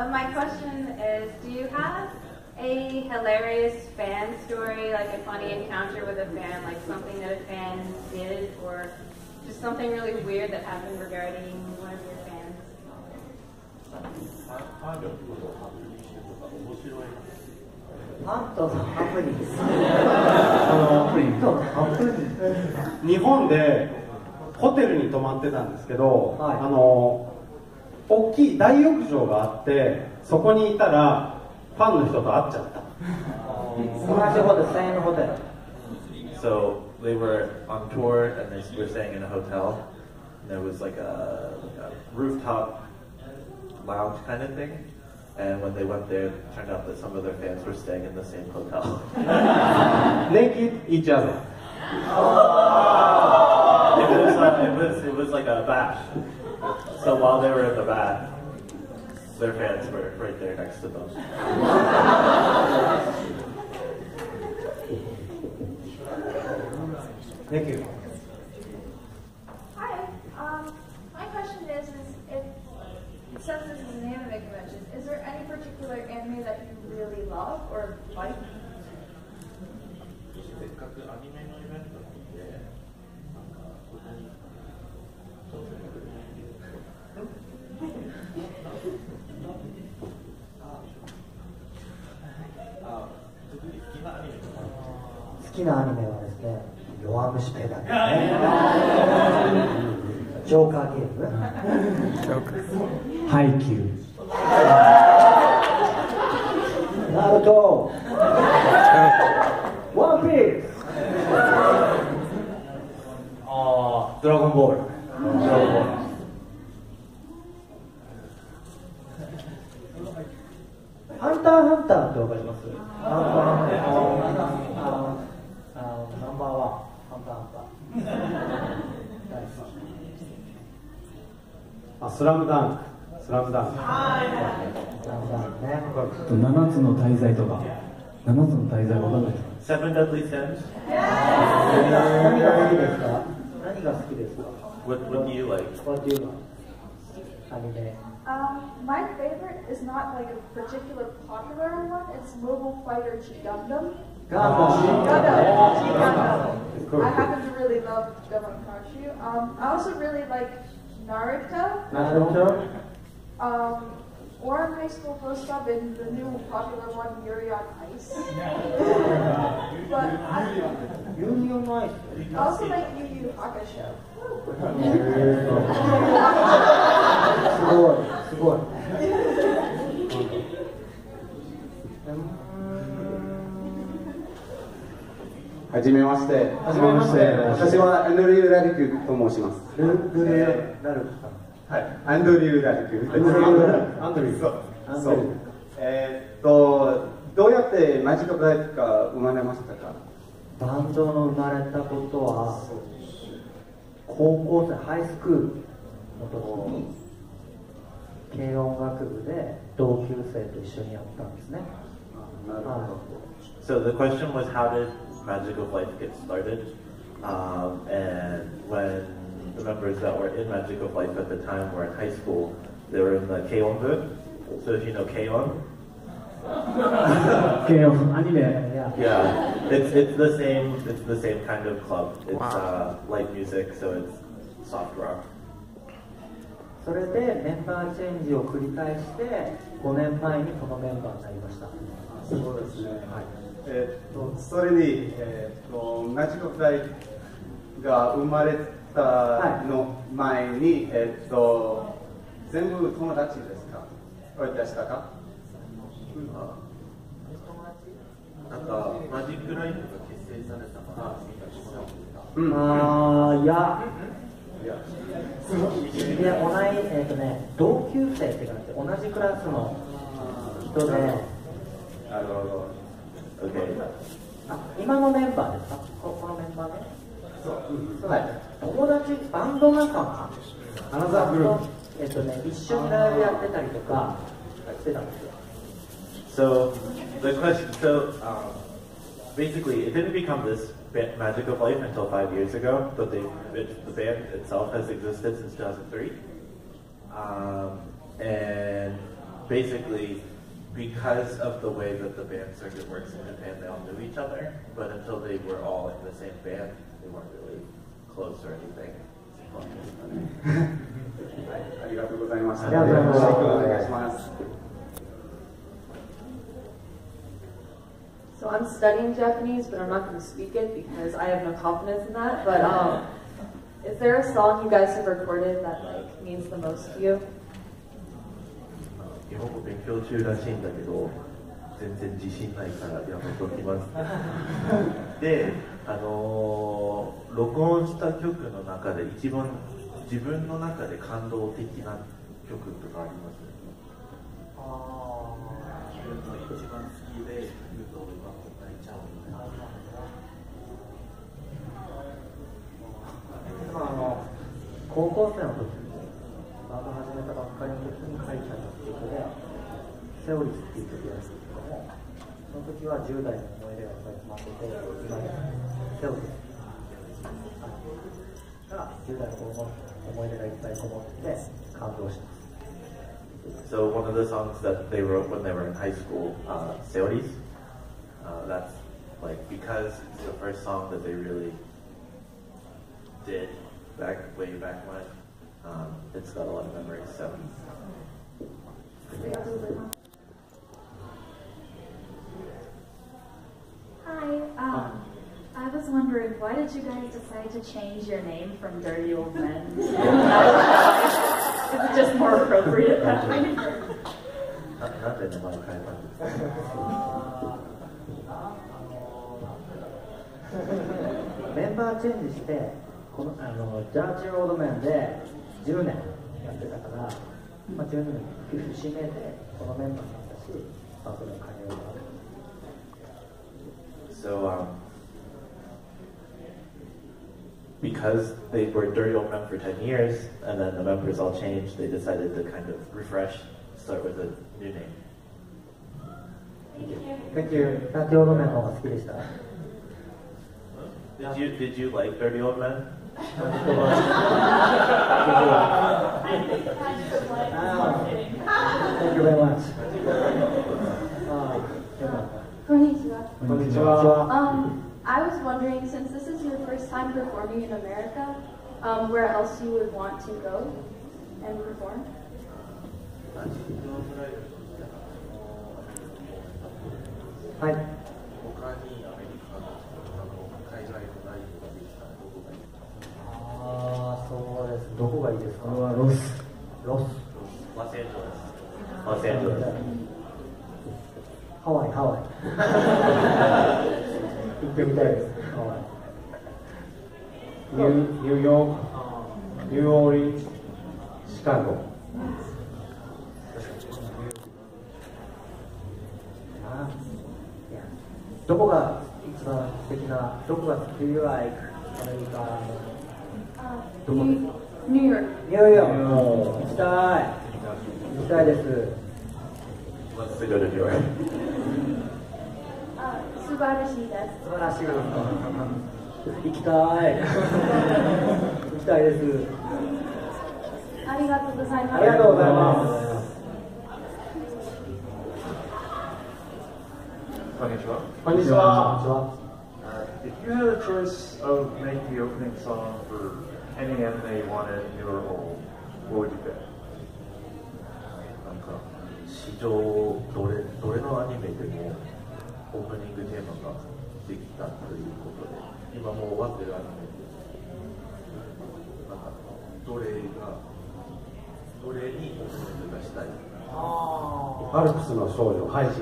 my question is, do you have a hilarious fan story, like a funny encounter with a fan, like something that a fan did, or just something really weird that happened regarding one of your fans? ファンとのハプニング日本でホテルに泊まってたんですけど、はい、大きい大浴場があってそこにいたらファンの人と会っちゃった。同じホテル、same hotel. So they were on tour and they were staying in a hotel. And there was like a rooftop lounge kind of thing. And when they went there, it turned out that some of their fans were staying in the same hotel. Naked each other. It was like a bath. So while they were in the bath, their fans were right there next to them. Thank you. Hi. My question is if since this is an anime convention, is there any particular anime that you really love or like? 好きなアニメはですね、弱虫ペダル、ジョーカーゲーム、ハイキュー、ナルト、ワンピース、ドラゴンボール、ハンターハンターってわかります？ナンバーワン、ハンターハンター。スラムダンク。スラムダンクね。7つの大罪とか。7つの大罪わかんないですか？ Seven Deadly Sins. 何が好きですか？何が好きですか？ What do you like? What do you like? アニメ。My favorite is not like a particular popular one. It's Mobile Fighter G Gundam. Gundam. I happen to really love Gundam Karshu. I also really like Naruto. Or High School Post Stop and the new popular one, Yuri on Ice. But Yuri on Ice. I also like Yu Yu Hakusho. すごい。はじめまして。私はアンドリュー・ラリクと申します。はい、アンドリュー・ラリク。そう。どうやってマジックライフが生まれましたか？バンドの生まれたことは高校生、ハイスクールの時に軽音楽部で同級生と一緒にやったんですね。So the question was, how did Magic of Life get started? And when the members that were in Magic of Life at the time were in high school, they were in the K-On booth. So if you know K-On? K-On anime. Yeah, it's the same kind of club. It's light music, so it's soft rock. それでメンバーチェンジを繰り返して5年前にこのメンバーになりました。そうですね。それに、マジックライフが生まれたの前に、全部友達ですか？おいでしたか？なんかマジックライフが結成されたからみんな友達ですか？同級生って感じで同じクラスの人で。なるほど。今のメンバーですか？このメンバーね。友達、バンド仲間、アナザーグループ、一緒にライブやってたりとかしてたんですよ。So the question, basically, it didn't become this Magic of Life until 5 years ago, but the band itself has existed since 2003, and basically, because of the way that the band circuit works in Japan, they all knew each other, but until they were all in the same band, they weren't really close or anything. ありがとうございました。ありがとうございました。お願いします。So I'm studying Japanese, but I'm not going to speak it because I have no confidence in that. But is there a song you guys have recorded that like means the most to you? 日本語勉強中らしいんだけど、全然自信ないからやめときます。で、録音した曲の中で一番自分の中で感動的な曲とかあります？自分の一番好きで言うと今泣いちゃうみたいな。高校生の時にバンド始めたばっかりの時に書いちゃった曲で「セオリス」っていう曲なんですけども、その時は10代の思い出がいっぱい詰まってて、今でセオリスが10代の頃の思い出がいっぱいこもってて感動します。So one of the songs that they wrote when they were in high school, Seoris, that's like because it's the first song that they really did way back when. It's got a lot of memories. So. Hi. I was wondering, why did you guys decide to change your name from Dirty Old Men? Is it just more appropriate that way? なんで名前を変えたんですか？メンバーチェンジしてこのジャージーロードメンで10年やってたから、10年の節目でこのメンバーになったし、バンドの加入がある。So because they were Dirty Old Men for 10 years, and then the members all changed, they decided to kind of refresh, start with a new name. Thank you. Dirty Old Men の方が好きでした。Did you like Dirty Old Men? Thank you very much. こんにちは。こんにちは。I was wondering, since this is your first time performing in America, where else you would want to go and perform? はい。他にアメリカの海外のライブができたらどこがいいですか？そうです。どこがいいですか？これはロス。ロサンゼルス。ロサンゼルス。ハワイ。行ってみたいです。ハワイ。ニューヨーク、ニューオーリンズ、シカゴ。どこが一番素敵な、どこが好き？ Do you like アメリカ？どこですか？ニューヨーク。ニューヨーク。行きたいです。Let's go to New York. 素晴らしいです。素晴らしいです。行きたいです。ありがとうございます。ありがとうございます。こんにちは。こんにちは。If you had a choice of making the opening song for any anime you wanted, new or old, what would you pick? なんか史上どれのアニメでもオープニングテーマができたということで、今もう終わってるアニメで、なんかどれにオープニングがしたい。アルプスの少女ハイジ。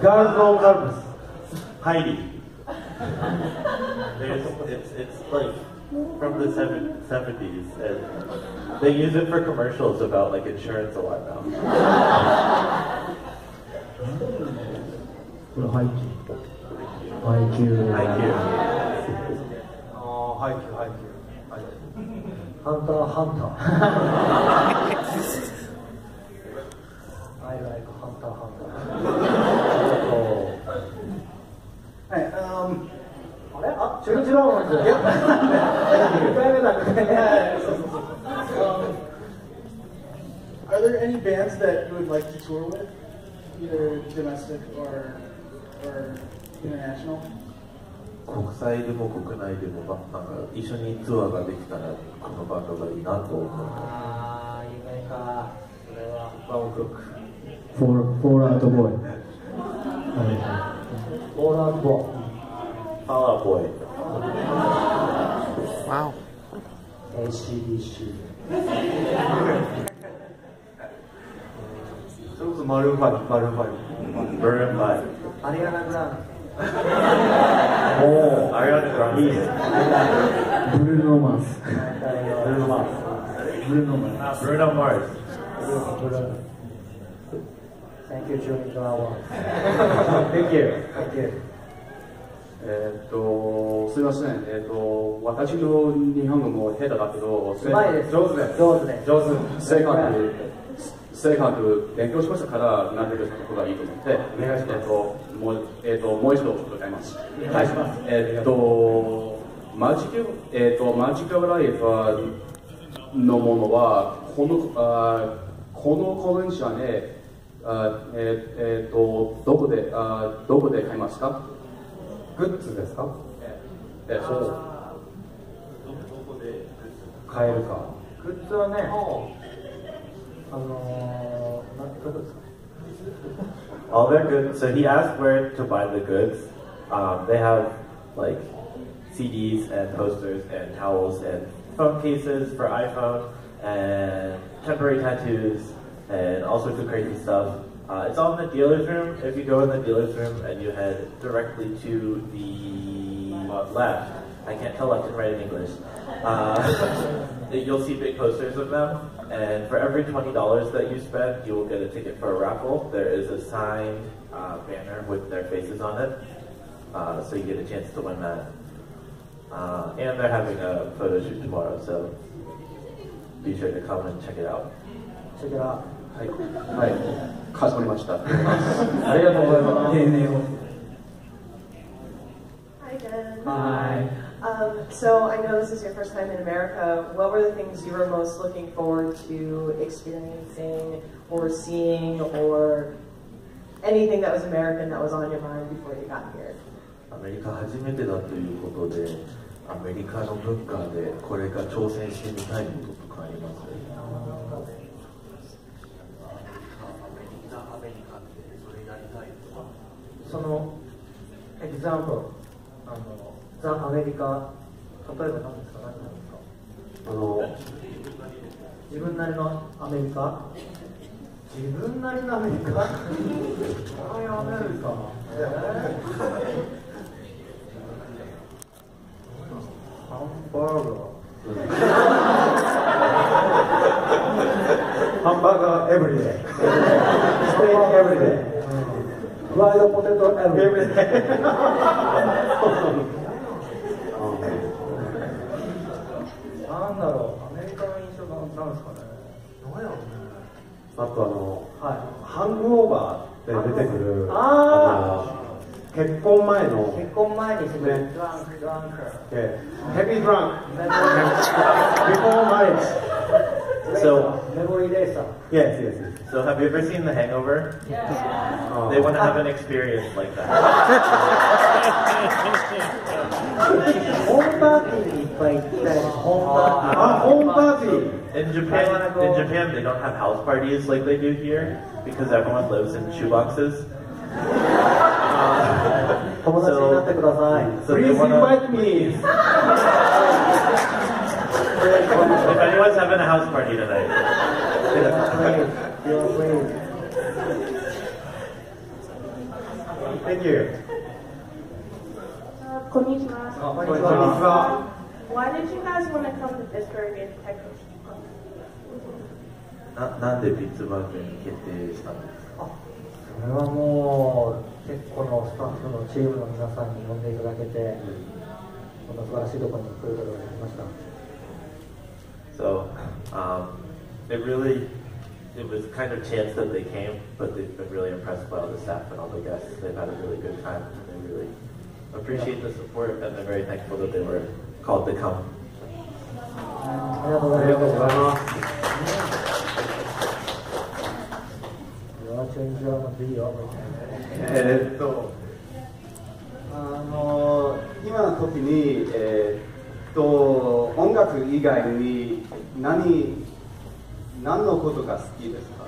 ガールズ・オン・アルプス。ハイリー。It's like from the 70s, and they use it for commercials about like insurance a lot now. これ配給。ハンターハンター。I like ハンターハンター。はい、あれ？あ、違うなんですよ。2回目だね。Are there any bands that you would like to tour with, either domestic or international? 国際でも国内でもなんか一緒にツアーができたらこのバンドがいいなと思う。ああ、夢か。それは。ワンクック。フォーアウトボーイ。フォーアウトボーイ。Fall Out Boy. Wow. ACDC。それこそマルーン5。Maroon 5. アリアナ・グランデ。Oh, Ariana Grande. Bruno Mars. Bruno Mars. Thank you, Julie Flower. Thank you. Thank you. すみません。私の日本語も下手だけど、うまいです。上手です。上手です。上手。正確勉強しましたからなってることがいいと思って、お願いします。もう一度伺います。お願いします。マジカルライフのものはこのコンベンションでどこで買いますか？グッズですか？そう。どこで買えるか。グッズはね、All their goods. So he asked where to buy the goods. They have like CDs and posters and towels and phone cases for iPhone and temporary tattoos and all sorts of crazy stuff. It's all in the dealer's room. If you go in the dealer's room and you head directly to the left, I can't tell left and right in English. You'll see big posters of them, and for every $20 that you spend, you will get a ticket for a raffle. There is a signed banner with their faces on it, so you get a chance to win that. And they're having a photo shoot tomorrow, so be sure to come and check it out. Check it out. はい、かしこまりました。ありがとうございます。Hi, Jen. Hi. So I know this is your first time in America. What were the things you were most looking forward to experiencing or seeing, or anything that was American that was on your mind before you got here? アメリカ初めてだということで、アメリカの文化でこれから挑戦してみたいこととかあります？そのエグザンプル、ザ・アメリカ、例えば何ですか？何ですか？自分なりのアメリカ？自分なりのアメリカ？アメリカ。ハンバーガー。ハンバーガーエブリデイ。ステーキエブリデイ。フライドポテトエブリデイ。なんだろう、アメリカの印象が何ですかね。何やろうね。あとハングオーバーで出てくる結婚前にするドランクヘビードランク before marriage. So memory laser. Yes. So have you ever seen The Hangover? Yeah. They want to have an experience like that. ホームパーティーにいっぱい行って、ホームパーティー。In Japan, they don't have house parties like they do here because everyone lives in shoeboxes. 友達になってください。Please invite me. If anyone's having a house party tonight. Thank you. Konnichiwa. Why did you guys want to come to Pittsburgh and Tekko? なんでピッツバーグに決定したんですか？それはもう結構のスタッフのチームの皆さんに呼んでいただけて、こんな素晴らしいところに来ることができました。So, it was kind of chance that they came, but they've been really impressed by all the staff and all the guests. They've had a really good time, and they really appreciate the support, and they're very thankful that they were called to come. ありがとうございます。じらなくていいよ。今の時に、音楽以外に何のことが好きですか？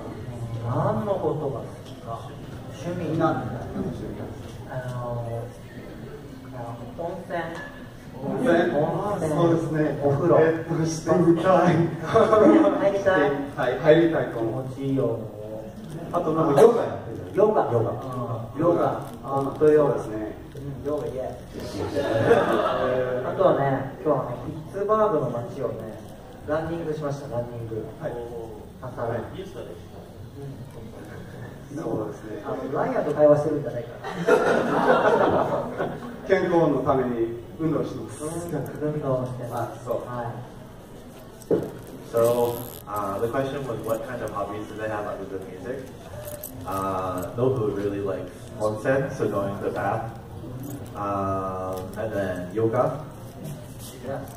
何のことが好きか。趣味。何の趣味？温泉。そうですね。お風呂。してみたい。入りたい。はい、入りたいと思う。気持ちいいよ。あとなんかヨガやってる。ヨガ。本当ヨガですね。ヨガイエス。あとはね、今日はね、ピッツバーグの街をね、ランニングしました。ランニング。はい。朝ね。そうですね。ライアンと会話してるんじゃないかな。健康のために運動します。運動してます。そう。はい。So the question was, what kind of hobbies do they have other than music? Nobu really likes onsen, so going to the bath, and then yoga.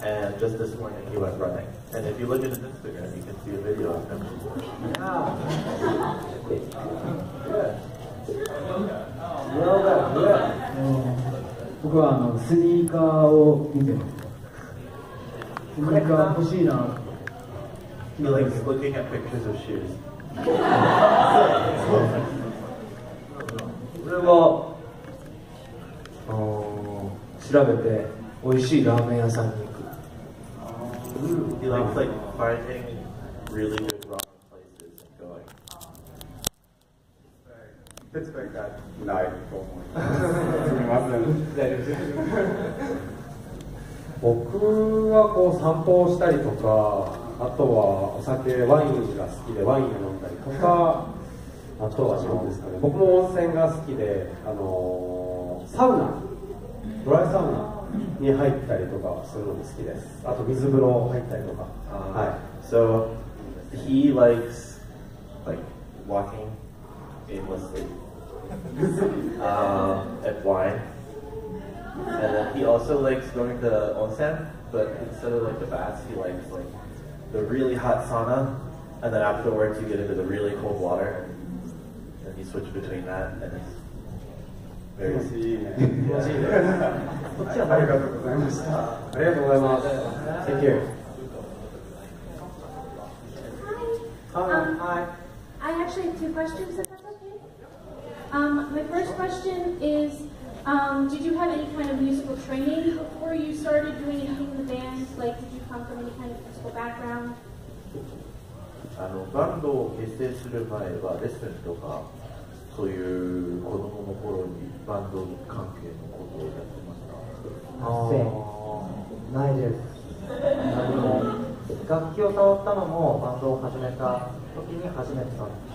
And just this morning he went running. And if you look at his Instagram, you can see a video of him. Yoga. 僕はスニーカーを見てます。スニーカー欲しいな。He likes looking at pictures of shoes. これは調べて美味しいラーメン屋さんに行く。He likes like finding really good ramen places and going. Pittsburgh がないと思います。すみません。大丈夫です。僕はこう散歩をしたりとか、あとはお酒、ワインが好きでワインを飲んだりとか、あとは何ですかね、僕も温泉が好きで、サウナ、ドライサウナに入ったりとかするのも好きです。あと水風呂入ったりとか。はい。So he likes like walking aimlessly and wine. And then he also likes going to onsen, but instead of like the baths, he likes like the really hot sauna, and then afterwards you get into the really cold water, and you switch between that, and it's very easy. ありがとうございました。ありがとうございます。Thank you. Hi. I actually have two questions, if that's okay. My first question is, did you have any kind of musical training before you started doing anything in the band? Like, did you come from any kind of musical background? バンドを結成する前はレッスンとかそういう子供の頃にバンド関係のことをやってました。ないです。楽器を触ったのもバンドを始めた時に初めてたんです。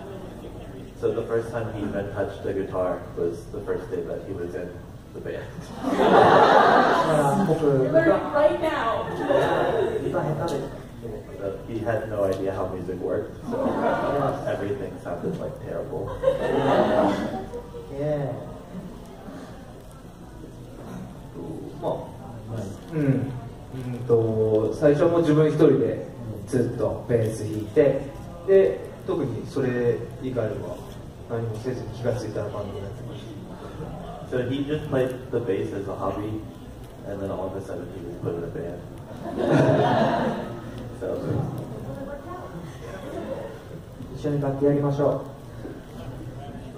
So the first time he even touched the guitar was the first day that he was in the band. 僕、right now. 歌下手です。He had no idea how music worked, so everything sounded like terrible. Yeah. 最初も自分一人でずっとベース弾いて、で特にそれ以外は何もせずに気がついたらバンドをやってました。So he just played the bass as a hobby, and then all of a sudden he was put in a band. So 一緒に楽器やりましょ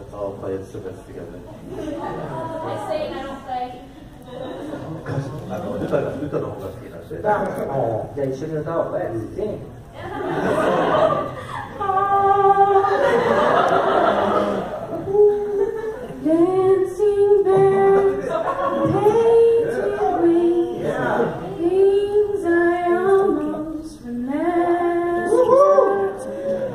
let's all play instruments together. I sing, I don't play. 歌の方が好きなんで。じゃあ一緒に歌おう。Let's sing. Dancing bears, painted wings, things I almost remember,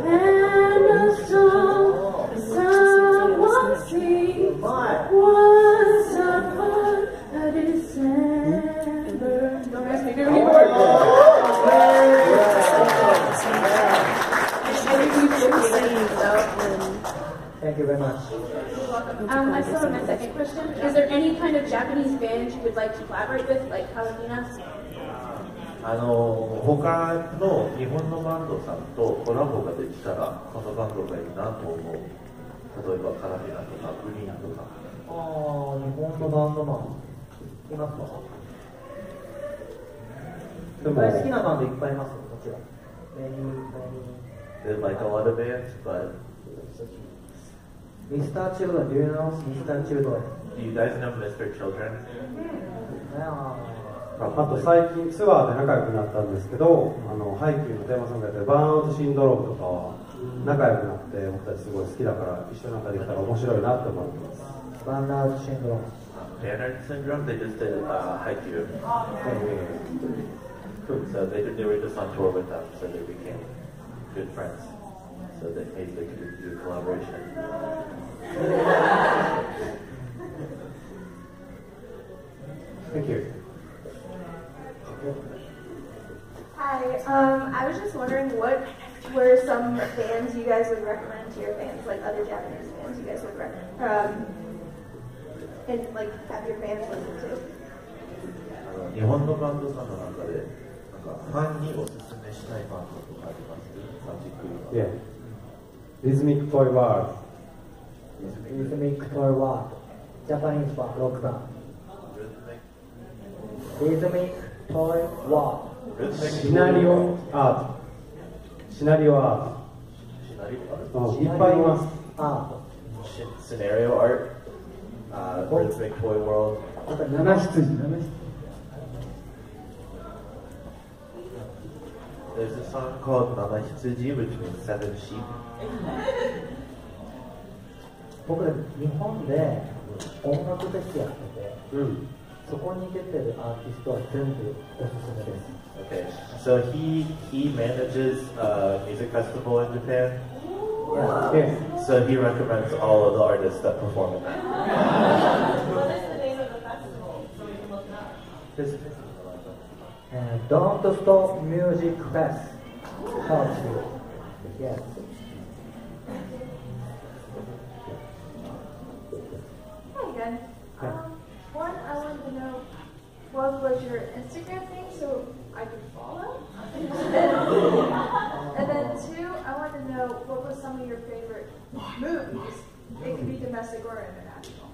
and a song someone sings once upon a December. Don't ask me to Thank you very much. I still have my second question. Is there any kind of Japanese band you would like to collaborate with, like Kalamina? 他の日本のバンドさんとコラボができたらこのバンドがいいなと思う例えばカラビナとかグリーンとか。ああ、日本のバンドマンいますか？いっぱい好きなバンドいっぱいいますよ、もちろん。There's like a lot of bands, but Mr. Children, do you know Mr. Children? do you guys know Mr. Children? あと最近ツアーで仲良くなったんですけど、ハイキューのテーマソングやってるバーンアウトシンドロームとかは仲良くなって僕たちすごい好きだから一緒になんかできたら面白いなって思ってます。バーンアウトシンドローム。Banner Syndrome, they just did haiku. So they were just on tour with them, so they became good friends. So they maybe they could do a collaboration. Thank you. Hi, I was just wondering what were some bands you guys would recommend to your fans, like other Japanese bands you guys would recommend, and like have your fans listen to? 日本のバンドさんの中でファンにおすすめしたいバンドとかあります？Yeah. Rhythmic Toy World. Rhythmic Toy World. Japanese rock band. Rhythmic Toy World. シナリオアート。シナリオアート。いっぱいいます。Scenario art. Rhythmic Toy World. 七羊。There's a song called Nana Hitsuji, which means seven sheep. 僕ら日本で音楽フェスやってて、そこに出てるアーティストは全部おすすめです。Okay, so he manages a music festival in Japan. Yeah. So he recommends all of the artists that perform in that. What is the name of the festival so we can look it up? Don't Stop Music Fest. Yes. Hi again. One, I wanted to know what was your Instagram name so I could follow? And then two, I wanted to know what was some of your favorite movies. It could be domestic or international.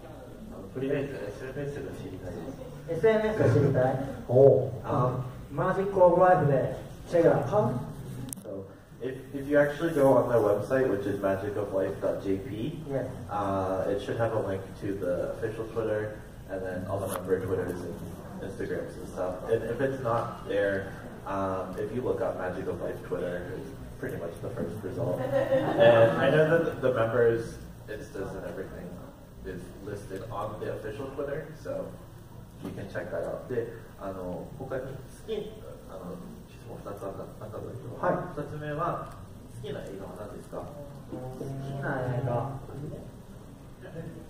とりあえず SNS が知りたいです。SNS が知りたい？おマジックオブライフで check it out. So if you actually go on their website, which is magicoflife.jp, it should have a link to the official Twitter and then all the member Twitters and Instagrams and stuff. And if it's not there, if you look up Magic of Life Twitter, it's pretty much the first result. And I know that the members' instas and everything is listed on the official Twitter, so you can check that out. で、他に質問2つあったんだけど、2つ目は好きな映画は何ですか？好きな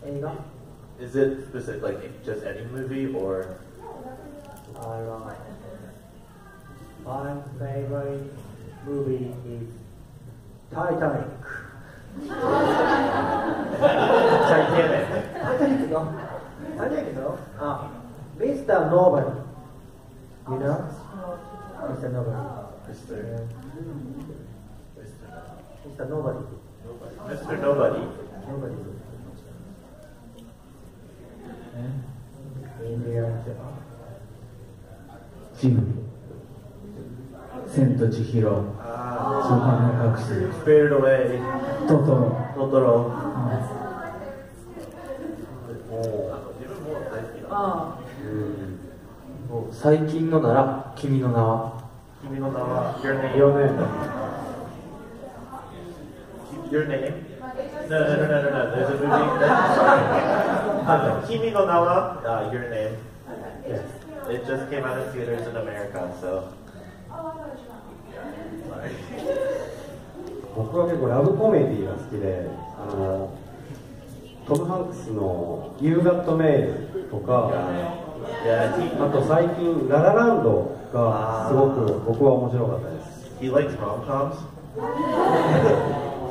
映画Is it specific, like just any movie or? My favorite movie is Titanic. Titanic, no? Mr. Nobody. You know? Mr. Nobody. Mr. Nobody. Mr. Nobody. Nobody. Jimmy. 千と千尋。そこの隠し。Spirited Away. トトロ。トトロ。最近のなら君の名は。君の名は。Your name. Your name. No. There's a movie. That's Kimi no Nawa. Your name. Yes. It just came out in theaters in America, so. 僕は結構ラブコメディが好きで、トム・ハンクスの「You Got Mail」とか、あと最近「ララランド」がすごく僕は面白かったです。He likes rom-coms.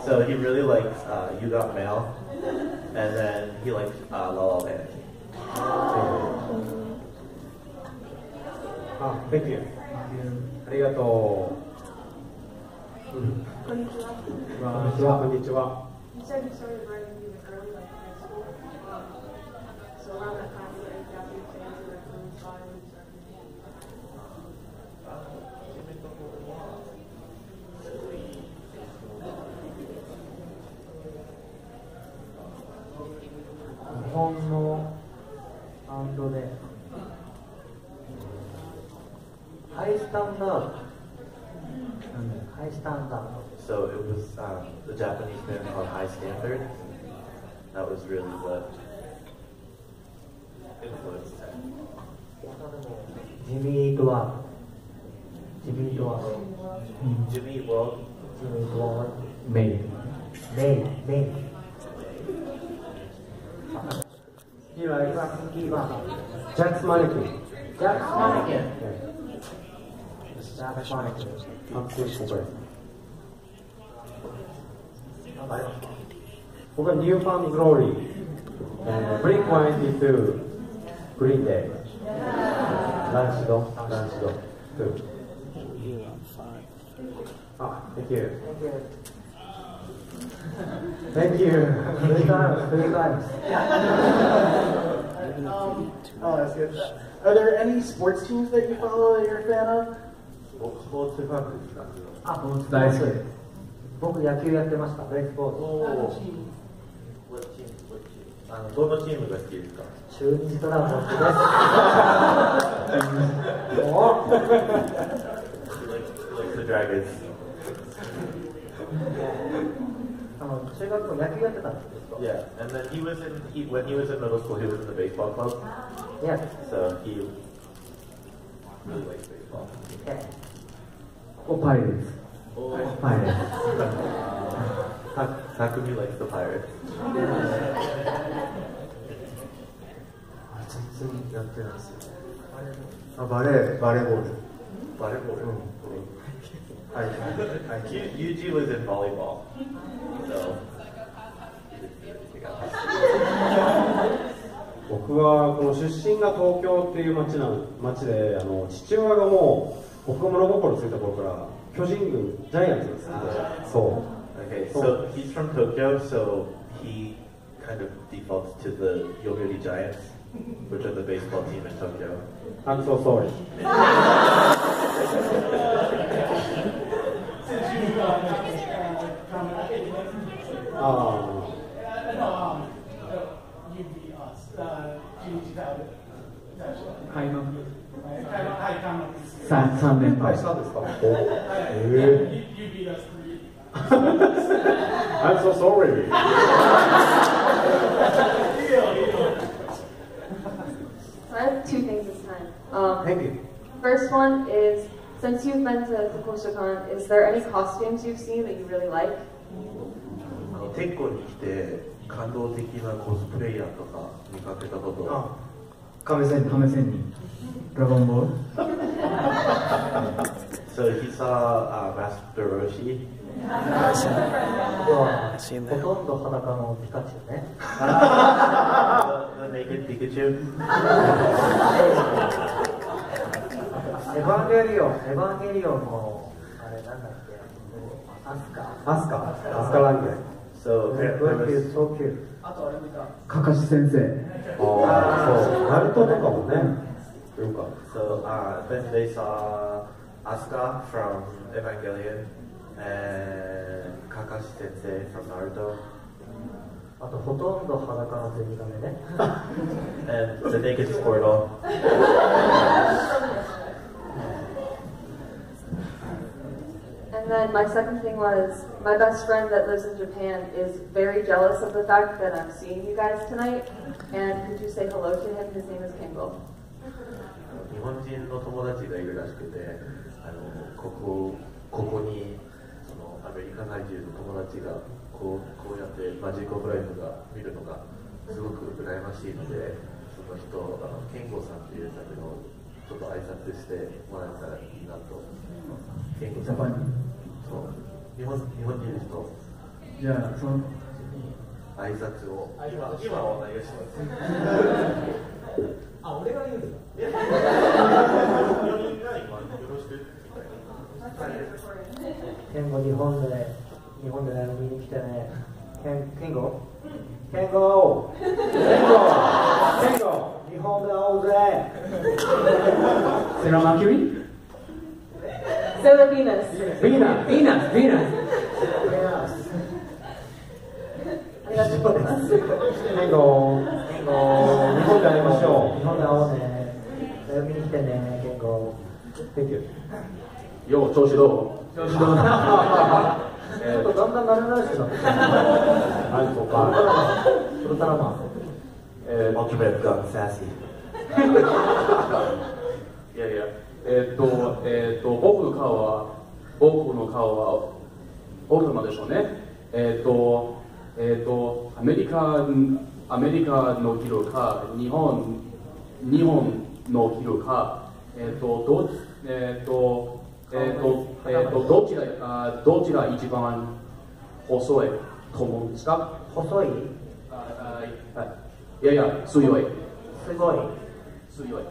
So he really likes You Got Mail, and then he likes La La Land. Thank you. ありがとう。こんにちは。こんにちは。You said you started writing music early, like high school. So around that time, were there any Japanese fans that were influenced by when you started?日本のバンドでハイスタンダード、ハイスタンダード。So it was the Japanese band called High Standard. That was really what influenced it. ジミー・イートワールド。ジミー・イートワールド。Jimmy Eat World. ジミー・イートワールド。メイン。メイ。Jack's Mannequin. Jack's Mannequin. Jack's Mannequin.僕は New Found Glory, Blink-182, Green Day, ランシド 2. Thank you. Thank you. Three times. Oh, that's good. Are there any sports teams that you follow that you're a fan of? スポーツファンですか？あ、大好きです。僕野球やってました。ベースボール。どのチームが好きですか？中日ドラゴンズです。Like the Dragons. 中学校野球やってたんですよ。Yeah, and then when he was in middle school, he was in the baseball club. Yeah. So he really likes baseball. Yeah. Oh, Pirates. Pirates. Takumi likes the Pirates. 全然やってないですよ。バレーボール。バレーボール。はい。Yuji was in volleyball. So. 僕はこの出身が東京っていう町で父親がもう僕が物心ついた頃から巨人軍ジャイアンツですね。そう。Okay, so he's from Tokyo, so he kind of defaults to the Yomiuri Giants, which are the baseball team in Tokyo. I'm so sorry. I'm so sorry. I have two things this time. Thank you. First one is, since you've been to Tekko-con, is there any costumes you've seen that you really like? テッコに来て感動的なコスプレイヤーとか見かけたこと。亀仙人。ドラゴンボール。So he saw Master Roshi. ほとんど裸のピカチュウね。The naked Pikachu. エヴァンゲリオンもあれなんだっけ？アスカランゲ。So there was so cute. あとあれ見た。かかし先生。そう、ナルトとかもね。よか。So then they saw Asuka from Evangelion and Kakashi Sensei from Naruto. あとほとんど裸のゼニガメね。And the naked Squirtle. And then my second thing was, my best friend that lives in Japan is very jealous of the fact that I'm seeing you guys tonight. And could you say hello to him? His name is Kengo. 日本人の友達がいるらしくて、ここにそのアメリカ在住の友達がこうやってマジックオブライフが見るのがすごく羨ましいので、その人ケンゴさんっていうだけのちょっと挨拶してもらえたらいいなと。ケンゴさん。そう日本人の人。じゃあその挨拶を今お願いします。あ、俺が言うんだ。4人が今よろしくみたいな。ケンゴ日本で見に来てね。健吾健吾日本で会おうぜセラマーキュリーSailor Venus. Venus. ありがとうございます。健吾日本で会いましょう日本で会おうねライブ見に来てね健吾 Thank you. よう調子どうちょっとだんだん慣れないしなってきたはいそうかウルトラマンUltimate gun sassy. いやいや僕の顔はオルトマでしょうねアメリカのヒーローか日本のヒーローかどちら一番細いと思うんですか細いいやいや強い強い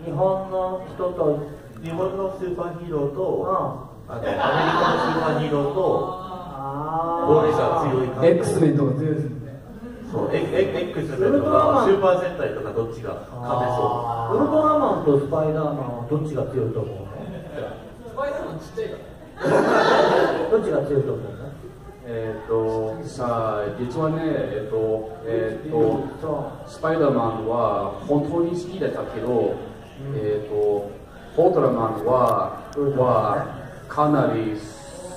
日本の人と日本のスーパーヒーローと、アメリカのスーパーヒーローと、どれが強いか。X メンとか強いですもんね。そう、X メンとか、スーパー戦隊とかどっちが勝てそう。ウルトラマンとスパイダーマンはどっちが強いと思うのスパイダーマンちっちゃいからどっちが強いと思うのさあ実はねスパイダーマンは本当に好きだったけどウルトラマンはかなり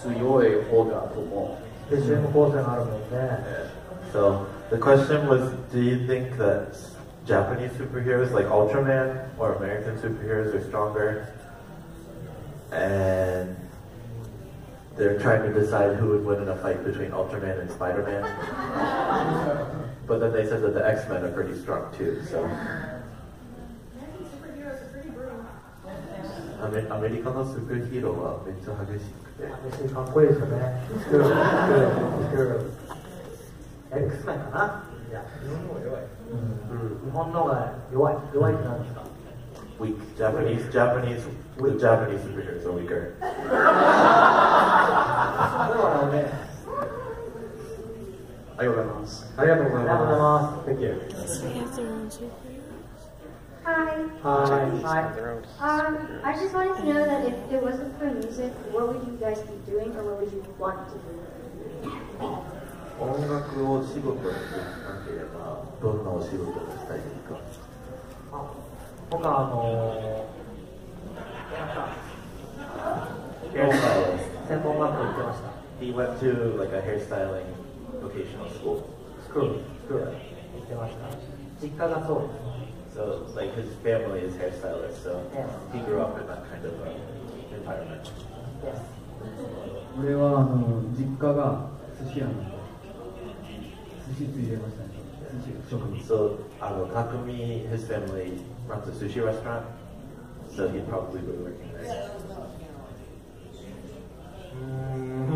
強い方だと思う。で、チーム構成があるもんね。So the question was, do you think that Japanese superheroes like Ultraman or American superheroes are stronger? And they're trying to decide who would win in a fight between Ultraman and Spider-Man. But then they said that the X-Men are pretty strong too, so. アメリカのスーパーヒーローはめっちゃ激しくて。激しい、かっこいいですよね。X メンかな。いや、日本の方が弱い。日本の方が弱い。弱いって何ですか Weak. Japanese superheroes are weaker. ありがとうございます。ありがとうございます。Thank you. Hi. I just wanted to know that if it wasn't for music, what would you guys be doing, or what would you want to do? 音楽を仕事にできなければどんなお仕事をしたいですか？僕は専門学校行ってました。He went to like a hairstyling vocational school. School. 行ってました。実家がそうです。So like his family is hairstylists, so he grew up in that kind of environment. 俺は実家が寿司屋なんで寿司ついでましたね。寿司職人。So Takumi, his family runs a sushi restaurant, so he'd probably be working there. Hmm.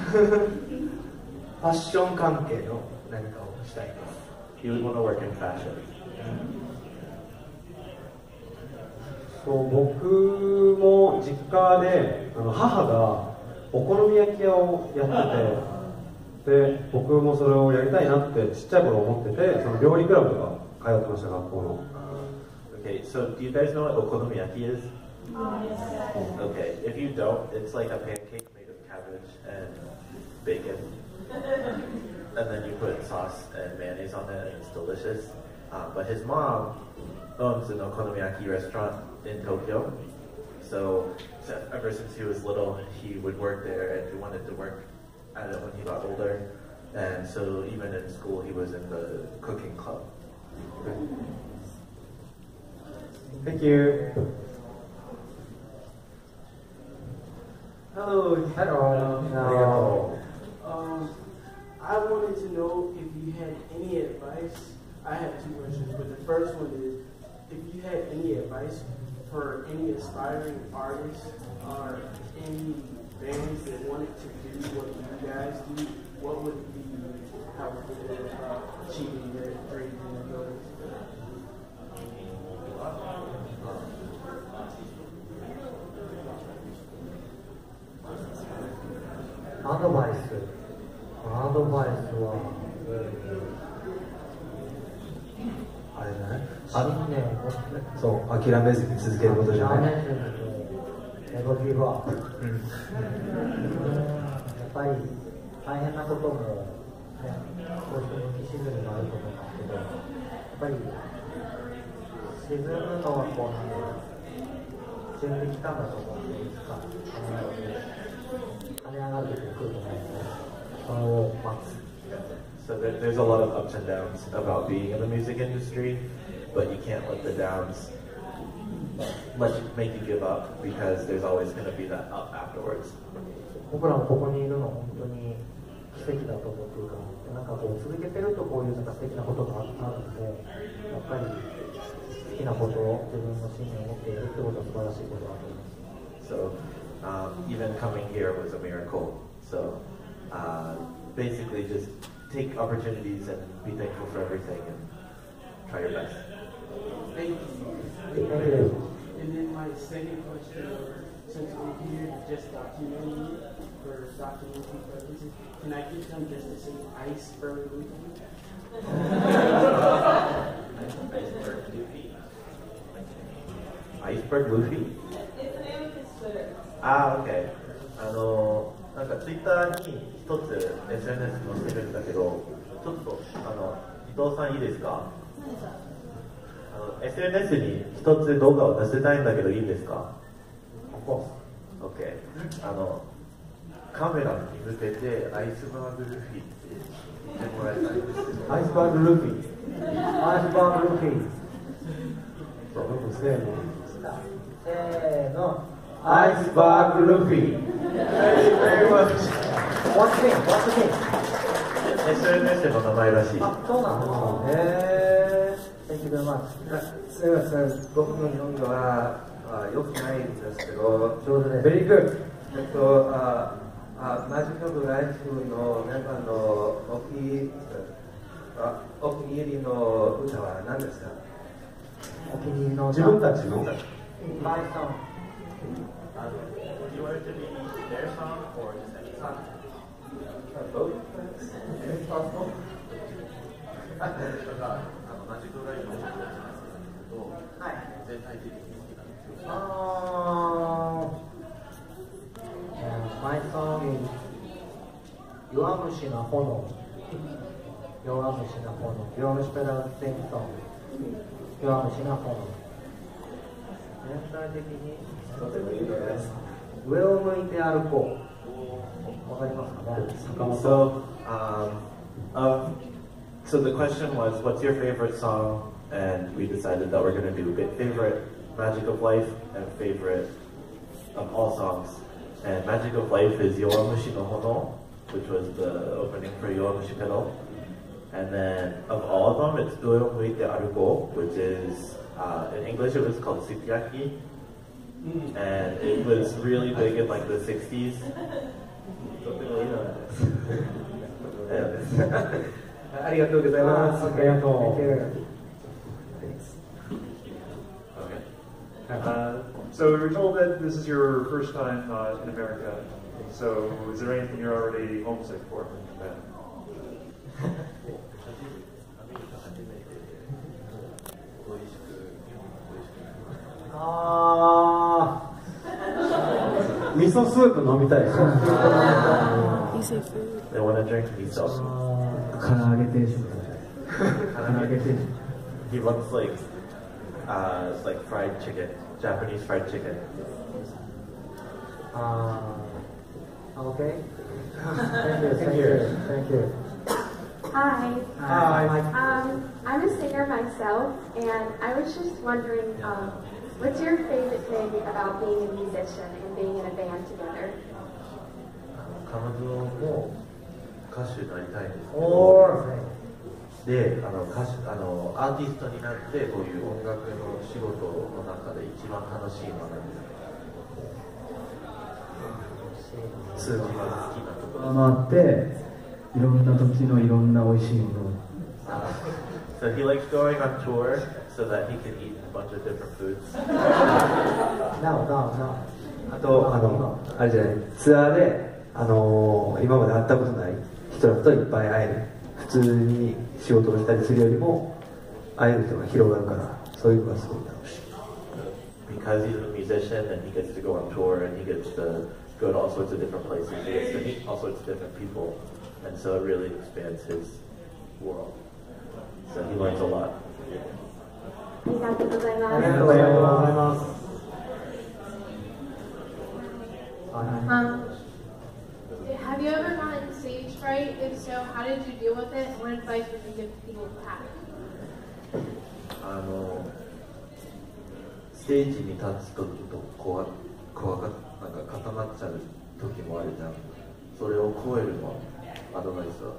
ファッション関係の何かをしたいです。He would want to work in fashion. そう僕も実家で母がお好み焼き屋をやってて、で僕もそれをやりたいなってちっちゃい頃思ってて、その料理クラブとか通ってました学校の。Okay, so do you guys know what okonomiyaki is? Okay, if you don't, it's like a pancake made of cabbage and bacon, and then you put sauce and mayonnaise on it, and it's delicious. But his mom owns an okonomiyaki restaurant in Tokyo, so ever since he was little, he would work there, and he wanted to work at it when he got older, and so even in school, he was in the cooking club. Thank you. Hello. Hello. I wanted to know if you had any advice. I have two questions, but the first one is if you had any advice for any aspiring artists or any bands that wanted to do what you guys do, what would be helpful in achieving their dreams and goals? アドバイスは、あれじゃない？信念を持って、そう、諦めずに続けることじゃない。ネバーギブアップ。やっぱり大変なことも、ね、こうして浮き沈みがあると思うんですけど、やっぱり沈むのはこうなんで準備期間だと思うんで、いつか跳ね上がる時が来ると思うので、それを待つ。So there's a lot of ups and downs about being in the music industry, but you can't let the downs make you give up because there's always going to be that up afterwards. 僕らもここにいるの本当に奇跡だと思っているから、なんかこう続けてるとこういうなんか素敵なことがあるので、やっぱり好きなことを自分の信念を持っているってことは素晴らしいことだと思います。So even coming here was a miracle. So basically just take opportunities and be thankful for everything and try your best. Thank you. And then my second question, since we're here just documenting it for documenting purposes, can I get them just to say iceberg Luffy? Iceberg Luffy? It's the name of his Twitter. Okay. なんかツイッターに一つ SNS 載せるんだけど、ちょっと伊藤さんいいですか？SNS に一つ動画を載せたいんだけどいいですか？ OK。カメラに向けてアイスバーグルフィって言ってもらいたいんですけど。アイスバーグルフィ。アイスバーグルフィ。そう、せーの。アイスバーグルフィ。What's the name? SNS の名前らしい。あ、そうなんですね。Thank you very much. すみません、僕の日本語は良くないんですけど、上手です。Very good. マジカルライフのメンバーのお気に入りの歌は何ですか？お気に入りの自分たちのマイソン。Do you want it to be their song or just any song? Both? If possible? マジカルライフの曲なんですけど、全体的に好きなんですよ。My song is 弱虫な炎。弱虫な炎。弱虫ペダルセンソン。弱虫な炎。全体的に上を向いて歩こう。わかりますかね？ So the question was, what's your favorite song? And we decided that we're going to do favorite Magic of Life and favorite of all songs. And Magic of Life is Yowamushi no Hono, which was the opening for Yowamushi Pedal. And then of all of them, it's Ue o Muite Arugo, which is, in English it was called Sukiyaki. And it was really big in like the 60s. Yeah. ありがとうございます。ありがとう。So we were told that this is your first time in America. So is there anything you're already homesick for from Japan? Miso soup 飲みたいです。They want to drink miso. 唐揚げ定食。唐揚げ定食。 He wants like fried chicken, Japanese fried chicken. Okay. Thank you. Hi. Hi. I'm a singer myself, and I was just wondering, what's your favorite thing about being a musician and being in a band together? 彼女も歌手になりたいんですけど、でアーティストになってこういう音楽の仕事の中で一番楽しいのは何ですか？数字が好きなところ。回っていろんな土地のいろんな美味しいものを。So he likes going on tour so that he can eat a bunch of different foods. あとあれじゃない、ツアーで今まで会ったことない人らといっぱい会える。普通に仕事をしたりするよりも会える人が広がるから、そういうのがすごい楽しい。Because he's a musician and he gets to go on tour and he gets to go to all sorts of different places, he gets to meet all sorts of different people, and so it really expands his world. So he learns a lot. ありがとうございます。ありがとうございます。Have you ever gotten stage fright? If so, how did you deal with it? And what advice would you give people who have it? ステージに立つ時と怖がなんか固まっちゃう時もあるじゃん。それを超えるのアドバイスは。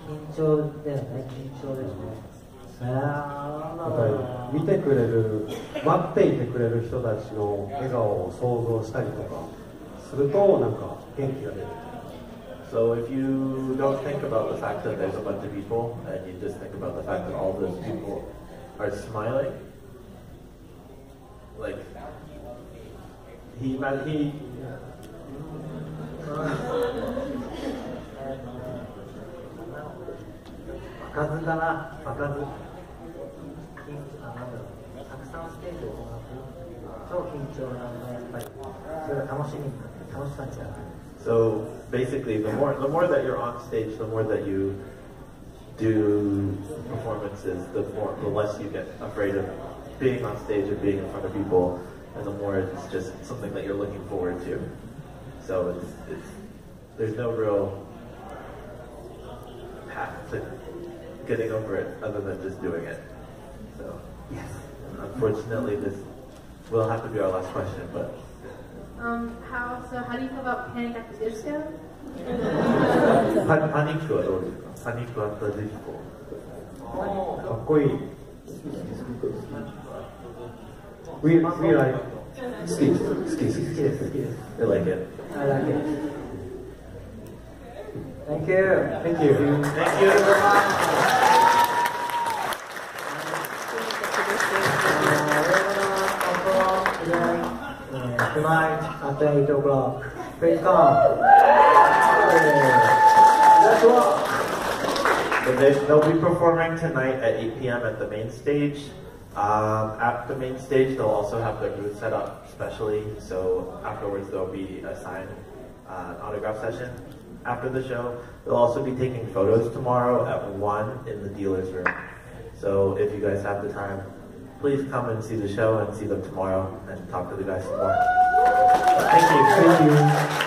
緊張だよね、緊張ですね。やっぱり見てくれる、待っていてくれる人たちの笑顔を想像したりとかするとなんか元気が出る。So if you don't think about the fact that there's a bunch of people and you just think about the fact that all those people are smiling, like he 場数だな、場数。たくさんステージを行う超緊張なんだ、やっぱり。それが楽しみになって、楽しさになる。So basically, the more that you're on stage, the more that you do performances, the less you get afraid of being on stage and being in front of people, and the more it's just something that you're looking forward to. So there's no real path to getting over it other than just doing it. So yes, unfortunately, this will have to be our last question, but. How do you feel about Panic at the Disco? Panic はどうですか? Panic at the Disco. かっこいい。We like. 好きです。I like it. I like it. Thank you. Thank you. Thank you very much. Tonight at 8 o'clock. Please come. That's all. They'll be performing tonight at 8 p.m. at the main stage. At the main stage, they'll also have their booth set up specially. So afterwards, there'll be a signed autograph session. After the show, they'll also be taking photos tomorrow at 1 in the dealer's room. So if you guys have the time, please come and see the show and see them tomorrow and talk to the guys some more. Thank you. Thank you.